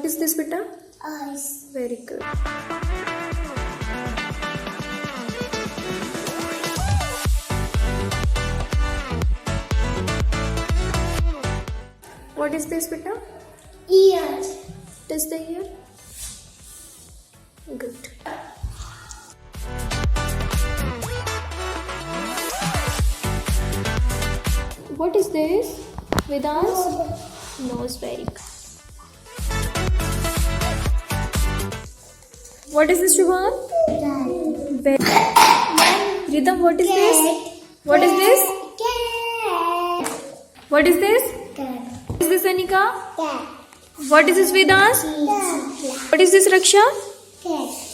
is this, beta? Eyes. Very good. What is this, beta? Ears. Test the ear. Good. What is this? Vedans? Nose. Very good. What is this, Shubham? Rhythm, what is this? What is this? Cat. What is this? Cat. What is this, Anika? Cat. What is this, Vedans? Cat. What is this, Raksha? Cat.